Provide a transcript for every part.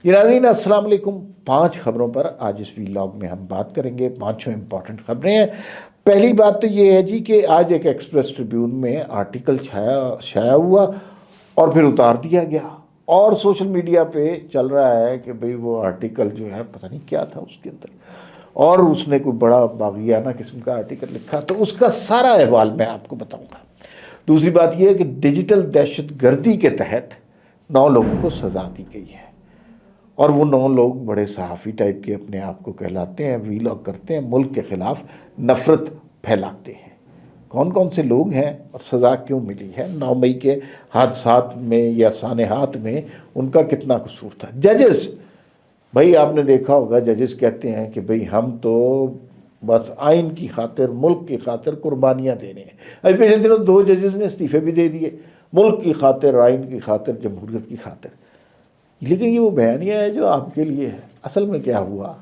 ناظرین السلام علیکم۔ 5 خبروں پر آج اس ویلاگ میں ہم بات کریں گے۔ 5 امپورٹنٹ خبریں ہیں۔ پہلی بات تو یہ ہے جی کہ آج ایک ایکسپریس ٹریبیون میں آرٹیکل شائع ہوا اور پھر اتار دیا گیا، اور سوشل میڈیا پہ چل رہا ہے کہ بھئی وہ آرٹیکل جو ہے پتہ نہیں کیا تھا اس کے اندر، اور اس نے کوئی بڑا باغیانہ قسم کا آرٹیکل لکھا، تو اس کا سارا احوال میں آپ کو بتاؤں گا۔ دوسری بات یہ ہے کہ ڈیجیٹل دہشت گردی کے تحت 9 لوگوں کو سزا دی گئی ہے، اور وہ 9 لوگ بڑے صحافی ٹائپ کے اپنے آپ کو کہلاتے ہیں، ویلاگ کرتے ہیں، ملک کے خلاف نفرت پھیلاتے ہیں۔ کون کون سے لوگ ہیں اور سزا کیوں ملی ہے؟ 9 مئی کے حادثات میں یا سانحات میں ان کا کتنا قصور تھا؟ ججز، بھائی آپ نے دیکھا ہوگا ججز کہتے ہیں کہ بھئی ہم تو بس آئین کی خاطر، ملک کی خاطر قربانیاں دینے ہیں۔ ابھی پچھلے دنوں 2 ججز نے استعفے بھی دے دیے، ملک کی خاطر، آئین کی خاطر، جمہوریت کی خاطر۔ لیکن یہ وہ بیانیہ ہے جو آپ کے لیے ہے، اصل میں کیا ہوا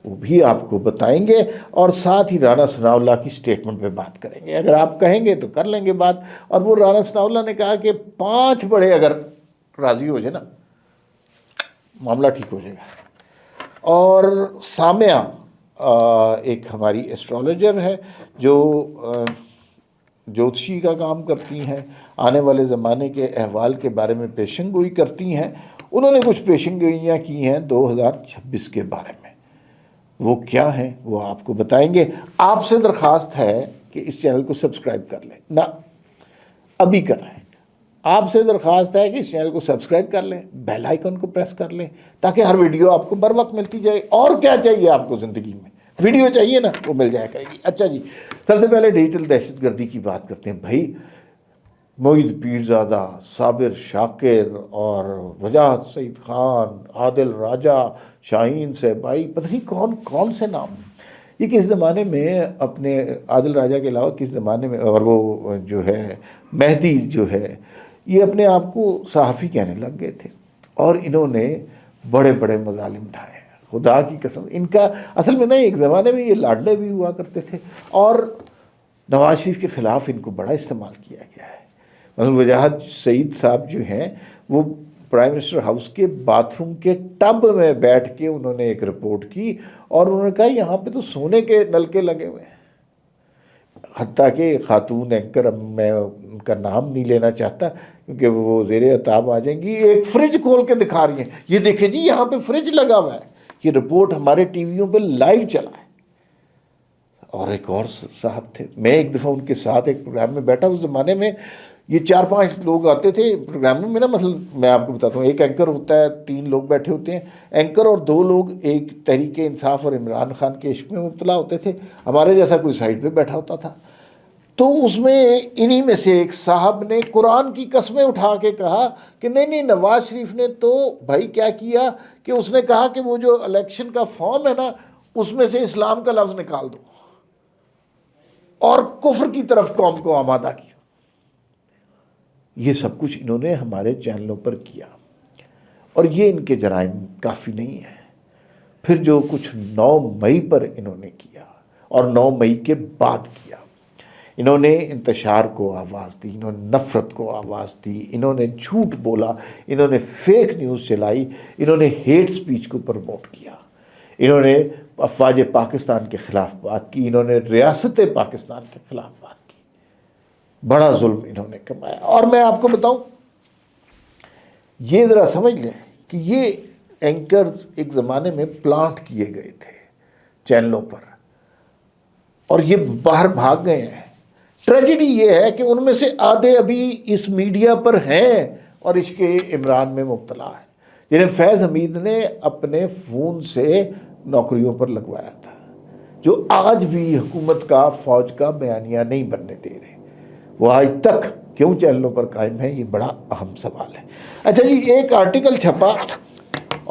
وہ بھی آپ کو بتائیں گے، اور ساتھ ہی رانا ثناء اللہ کی سٹیٹمنٹ پہ بات کریں گے۔ اگر آپ کہیں گے تو کر لیں گے بات، اور وہ رانا ثناء اللہ نے کہا کہ 5 بڑے اگر راضی ہو جائے نا معاملہ ٹھیک ہو جائے گا۔ اور سامعہ ایک ہماری ایسٹرالوجر ہے جو جوتشی کا کام کرتی ہیں، آنے والے زمانے کے احوال کے بارے میں پیشن گوئی کرتی ہیں۔ انہوں نے کچھ پیشن گوئیاں کی ہیں 2026 کے بارے میں، وہ کیا ہیں وہ آپ کو بتائیں گے۔ آپ سے درخواست ہے کہ اس چینل کو سبسکرائب کر لیں، نہ ابھی کر رہے ہیں۔ آپ سے درخواست ہے کہ اس چینل کو سبسکرائب کر لیں، بیل آئیکن کو پریس کر لیں، تاکہ ہر ویڈیو آپ کو بر وقت ملتی جائے۔ اور کیا چاہیے آپ کو زندگی میں؟ ویڈیو چاہیے نا، وہ مل جائے کرے گی۔ اچھا جی، سب سے پہلے ڈیجیٹل دہشت گردی کی بات کرتے ہیں۔ بھائی معید پیرزادہ، صابر شاکر اور وجاہت سعید خان، عادل راجہ، شاہین صاحبائی، پتہ نہیں کون کون سے نام، یہ کس زمانے میں اپنے عادل راجہ کے علاوہ کس زمانے میں، اور وہ جو ہے مہدی جو ہے، یہ اپنے آپ کو صحافی کہنے لگ گئے تھے، اور انہوں نے بڑے بڑے مظالم ڈھائے ہیں۔ خدا کی قسم، ان کا اصل میں نہیں، ایک زمانے میں یہ لاڈلے بھی ہوا کرتے تھے، اور نواز شریف کے خلاف ان کو بڑا استعمال کیا گیا ہے۔ مثلا وجاہت سعید صاحب جو ہیں، وہ پرائم منسٹر ہاؤس کے باتھ روم کے ٹب میں بیٹھ کے انہوں نے ایک رپورٹ کی، اور انہوں نے کہا یہاں پہ تو سونے کے نلکے لگے ہوئے ہیں۔ حتیٰ کہ خاتون اینکر، اب میں ان کا نام نہیں لینا چاہتا کیونکہ وہ زیر عتاب آ جائیں گی، ایک فریج کھول کے دکھا رہی ہیں، یہ دیکھیں جی یہاں پہ فریج لگا ہوا ہے۔ یہ رپورٹ ہمارے ٹی ویوں پہ لائیو چلا ہے۔ اور ایک اور صاحب تھے، میں ایک دفعہ ان کے ساتھ ایک پروگرام میں بیٹھا، اس زمانے میں یہ 4-5 لوگ آتے تھے پروگرام میں نا، مثلا میں آپ کو بتاتا ہوں، ایک اینکر ہوتا ہے، 3 لوگ بیٹھے ہوتے ہیں، اینکر اور 2 لوگ ایک تحریک انصاف اور عمران خان کے عشق میں مبتلا ہوتے تھے، ہمارے جیسا کوئی سائڈ پہ بیٹھا ہوتا تھا۔ تو اس میں انہی میں سے ایک صاحب نے قرآن کی قسمیں اٹھا کے کہا کہ نہیں نواز شریف نے تو بھائی کیا کیا کہ اس نے کہا کہ وہ جو الیکشن کا فارم ہے نا، اس میں سے اسلام کا لفظ نکال دو، اور کفر کی طرف قوم کو آمادہ کیا۔ یہ سب کچھ انہوں نے ہمارے چینلوں پر کیا، اور یہ ان کے جرائم کافی نہیں ہیں۔ پھر جو کچھ 9 مئی پر انہوں نے کیا، اور 9 مئی کے بعد کیا، انہوں نے انتشار کو آواز دی، انہوں نے نفرت کو آواز دی، انہوں نے جھوٹ بولا، انہوں نے فیک نیوز چلائی، انہوں نے ہیٹ سپیچ کو پروموٹ کیا، انہوں نے افواج پاکستان کے خلاف بات کی، انہوں نے ریاست پاکستان کے خلاف بات کی۔ بڑا ظلم انہوں نے کمایا۔ اور میں آپ کو بتاؤں، یہ ذرا سمجھ لیں کہ یہ اینکرز ایک زمانے میں پلانٹ کیے گئے تھے چینلوں پر، اور یہ باہر بھاگ گئے ہیں۔ ٹریجڈی یہ ہے کہ ان میں سے آدھے ابھی اس میڈیا پر ہیں اور عشق عمران میں مبتلا ہیں، جنہیں فیض حمید نے اپنے فون سے نوکریوں پر لگوایا تھا، جو آج بھی حکومت کا، فوج کا بیانیہ نہیں بننے دے رہے۔ وہ آج تک کیوں چینلوں پر قائم ہے، یہ بڑا اہم سوال ہے۔ اچھا جی، ایک آرٹیکل چھپا،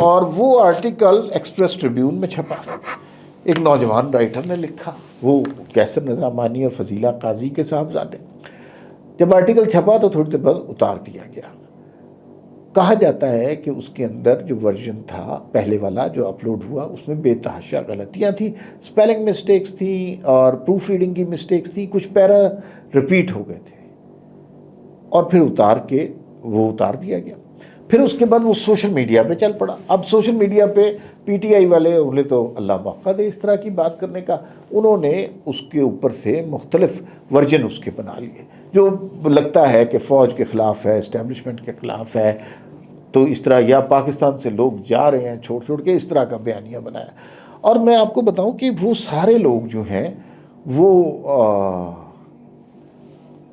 اور وہ آرٹیکل ایکسپریس ٹریبیون میں چھپا، ایک نوجوان رائٹر نے لکھا، وہ کیسر نظامانی اور فضیلہ قاضی کے صاحبزادے۔ جب آرٹیکل چھپا تو تھوڑی دیر بعد اتار دیا گیا۔ کہا جاتا ہے کہ اس کے اندر جو ورژن تھا پہلے والا جو اپلوڈ ہوا، اس میں بے تحاشا غلطیاں تھیں، سپیلنگ مسٹیکس تھیں اور پروف ریڈنگ کی مسٹیکس تھیں، کچھ پیرا ریپیٹ ہو گئے تھے، اور پھر اتار دیا گیا۔ پھر اس کے بعد وہ سوشل میڈیا پہ چل پڑا. اب سوشل میڈیا پہ پی ٹی آئی والے انہیں تو اللہ موقع دے اس طرح کی بات کرنے کا, انہوں نے اس کے اوپر سے مختلف ورژن اس کے بنا لیے جو لگتا ہے کہ فوج کے خلاف ہے, اسٹیبلشمنٹ کے خلاف ہے, تو اس طرح یا پاکستان سے لوگ جا رہے ہیں چھوڑ کے, اس طرح کا بیانیہ بنایا. اور میں آپ کو بتاؤں کہ وہ سارے لوگ جو ہیں وہ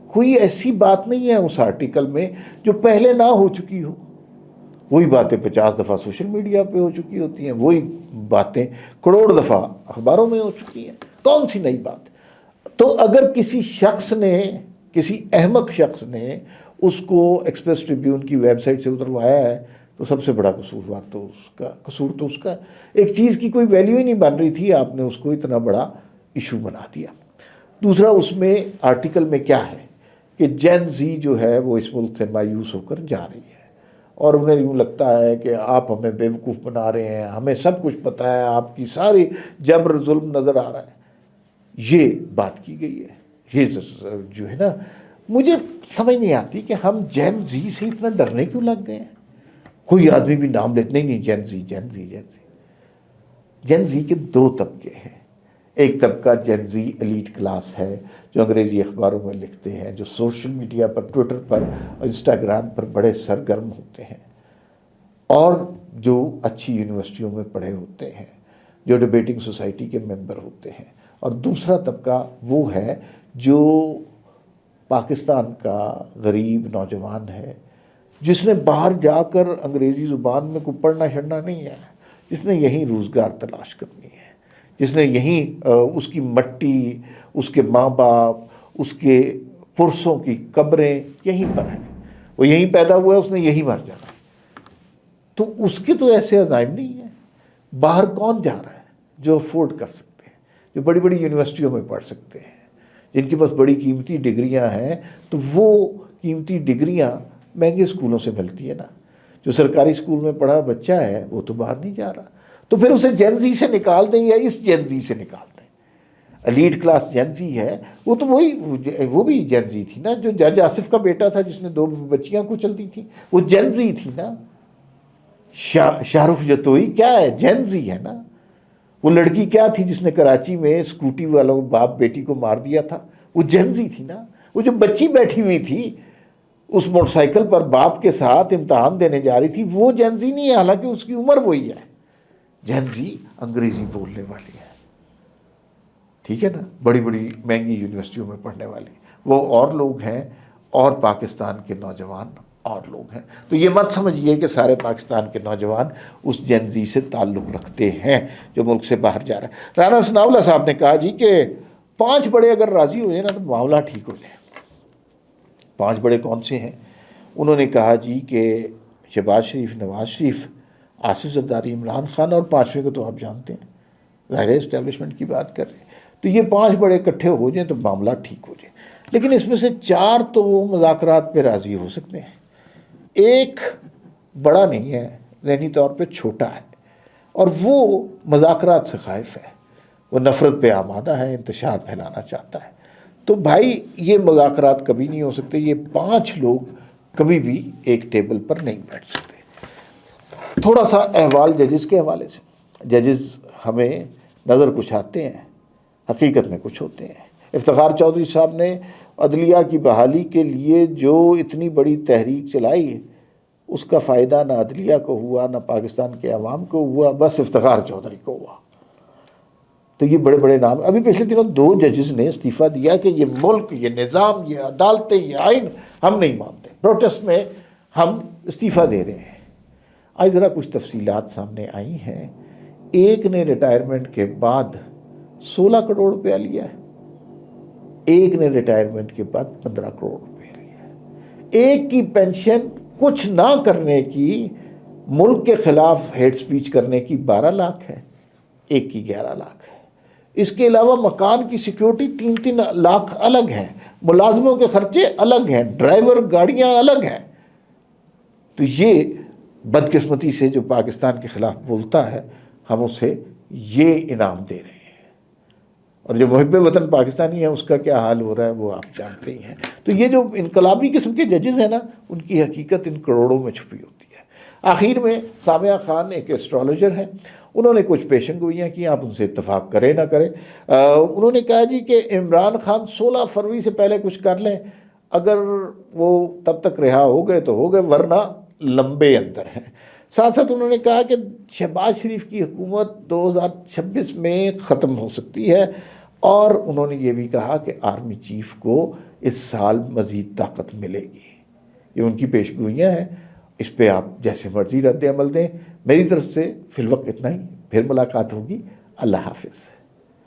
کوئی ایسی بات نہیں ہے اس آرٹیکل میں جو پہلے نہ ہو چکی ہو. وہی باتیں 50 دفعہ سوشل میڈیا پہ ہو چکی ہوتی ہیں, وہی باتیں کروڑ دفعہ اخباروں میں ہو چکی ہیں. کون سی نئی بات؟ تو اگر کسی شخص نے, کسی احمق شخص نے اس کو ایکسپریس ٹریبیون کی ویب سائٹ سے اتروایا ہے تو سب سے بڑا قصور تو اس کا. ایک چیز کی کوئی ویلیو ہی نہیں بن رہی تھی, آپ نے اس کو اتنا بڑا ایشو بنا دیا. دوسرا, اس میں آرٹیکل میں کیا ہے کہ جین زی جو ہے وہ اس ملک سے مایوس ہو کر جا رہی ہے اور انہیں یوں لگتا ہے کہ آپ ہمیں بیوقوف بنا رہے ہیں, ہمیں سب کچھ پتہ ہے, آپ کی ساری جبر ظلم نظر آ رہا ہے. یہ بات کی گئی ہے. یہ جو ہے نا, مجھے سمجھ نہیں آتی کہ ہم جین زی سے اتنا ڈرنے کیوں لگ گئے ہیں. کوئی آدمی بھی نام لیتے نہیں جین زی. جین زی کے دو طبقے ہیں. ایک طبقہ جین زی ایلیٹ کلاس ہے جو انگریزی اخباروں میں لکھتے ہیں, جو سوشل میڈیا پر, ٹویٹر پر, انسٹاگرام پر بڑے سرگرم ہوتے ہیں اور جو اچھی یونیورسٹیوں میں پڑھے ہوتے ہیں, جو ڈیبیٹنگ سوسائٹی کے ممبر ہوتے ہیں. اور دوسرا طبقہ وہ ہے جو پاکستان کا غریب نوجوان ہے جس نے باہر جا کر انگریزی زبان میں کوئی پڑھنا شڑنا نہیں ہے, جس نے یہیں روزگار تلاش کرنی ہے, جس نے یہیں اس کی مٹی, اس کے ماں باپ, اس کے پرسوں کی قبریں یہیں پر ہیں, وہ یہیں پیدا ہوا ہے, اس نے یہیں مر جانا ہے. تو اس کے تو ایسے عزائم نہیں ہیں. باہر کون جا رہا ہے جو افورڈ کر سکتے ہیں, جو بڑی بڑی یونیورسٹیوں میں پڑھ سکتے ہیں, جن کے پاس بڑی قیمتی ڈگریاں ہیں. تو وہ قیمتی ڈگریاں مہنگے اسکولوں سے ملتی ہے نا. جو سرکاری اسکول میں پڑھا بچہ ہے وہ تو باہر نہیں جا رہا, تو پھر اسے جین زی سے نکال دیں یا اس جین زی سے نکال دیں. ایلیٹ کلاس جین زی ہے وہ تو وہ بھی جین زی تھی نا, جو جج آصف کا بیٹا تھا جس نے 2 بچیاں کچل دی تھیں, وہ جین زی تھی نا. شاہ رخ جتوئی کیا ہے, جین زی ہے نا. وہ لڑکی کیا تھی جس نے کراچی میں اسکوٹی والوں باپ بیٹی کو مار دیا تھا, وہ جین زی تھی نا. وہ جو بچی بیٹھی ہوئی تھی اس موٹر سائیکل پر باپ کے ساتھ امتحان دینے جا رہی تھی, وہ جین زی نہیں ہے, حالانکہ اس کی عمر وہی ہے. جین زی انگریزی بولنے والی ہے, ٹھیک ہے نا, بڑی بڑی مہنگی یونیورسٹیوں میں پڑھنے والی, وہ اور لوگ ہیں, اور پاکستان کے نوجوان اور لوگ ہیں. تو یہ مت سمجھیے کہ سارے پاکستان کے نوجوان اس جین زی سے تعلق رکھتے ہیں جو ملک سے باہر جا رہا ہے. رانا ثناءاللہ صاحب نے کہا جی کہ 5 بڑے اگر راضی ہو جائیں نا تو معاملہ ٹھیک ہو جائے. 5 بڑے کون سے ہیں؟ انہوں نے کہا جی کہ شہباز شریف, نواز شریف, آصف زرداری, عمران خان, اور 5ویں کو تو آپ جانتے ہیں, ظاہر اسٹیبلشمنٹ کی بات کر رہے ہیں. تو یہ 5 بڑے اکٹھے ہو جائیں تو معاملہ ٹھیک ہو جائے. لیکن اس میں سے 4 تو وہ مذاکرات پہ راضی ہو سکتے ہیں. ایک بڑا نہیں ہے, ذہنی طور پہ چھوٹا ہے, اور وہ مذاکرات سے خائف ہے, وہ نفرت پہ آمادہ ہے, انتشار پھیلانا چاہتا ہے. تو بھائی یہ مذاکرات کبھی نہیں ہو سکتے. یہ 5 لوگ کبھی بھی ایک ٹیبل پر نہیں بیٹھ سکتے. تھوڑا سا احوال ججز کے حوالے سے. ججز ہمیں نظر کچھ آتے ہیں, حقیقت میں کچھ ہوتے ہیں. افتخار چودھری صاحب نے عدلیہ کی بحالی کے لیے جو اتنی بڑی تحریک چلائی, اس کا فائدہ نہ عدلیہ کو ہوا, نہ پاکستان کے عوام کو ہوا, بس افتخار چودھری کو ہوا. تو یہ بڑے بڑے نام. ابھی پچھلے دنوں 2 ججز نے استعفیٰ دیا کہ یہ ملک, یہ نظام, یہ عدالتیں, یہ آئین ہم نہیں مانتے, پروٹیسٹ میں ہم استعفیٰ دے رہے ہیں. آج ذرا کچھ تفصیلات سامنے آئی ہیں. ایک نے ریٹائرمنٹ کے بعد 16 کروڑ روپیہ لیا ہے, ایک نے ریٹائرمنٹ کے بعد 15 کروڑ روپیہ لیا ہے. ایک کی پینشن کچھ نہ کرنے کی, ملک کے خلاف ہیٹ سپیچ کرنے کی 12 لاکھ ہے, ایک کی 11 لاکھ ہے. اس کے علاوہ مکان کی سیکیورٹی 3 لاکھ الگ ہے, ملازموں کے خرچے الگ ہیں, ڈرائیور گاڑیاں الگ ہیں. تو یہ بدقسمتی سے جو پاکستان کے خلاف بولتا ہے, ہم اسے یہ انعام دے رہے ہیں. اور جو محب وطن پاکستانی ہے اس کا کیا حال ہو رہا ہے وہ آپ جانتے ہی ہیں. تو یہ جو انقلابی قسم کے ججز ہیں نا, ان کی حقیقت ان کروڑوں میں چھپی ہوتی ہے. آخر میں سامعہ خان ایک ایسٹرالوجر ہیں، انہوں نے کچھ پیشن گوئیاں کی، آپ ان سے اتفاق کریں نہ کریں۔ انہوں نے کہا جی کہ عمران خان 16 فروری سے پہلے کچھ کر لیں، اگر وہ تب تک رہا ہو گئے تو ہو گئے، ورنہ لمبے اندر ہیں۔ ساتھ ساتھ انہوں نے کہا کہ شہباز شریف کی حکومت 2026 میں ختم ہو سکتی ہے، اور انہوں نے یہ بھی کہا کہ آرمی چیف کو اس سال مزید طاقت ملے گی۔ یہ ان کی پیش گوئیاں ہیں، اس پہ آپ جیسے مرضی رد عمل دیں۔ میری طرف سے فی الوقت اتنا ہی، پھر ملاقات ہوگی۔ اللہ حافظ۔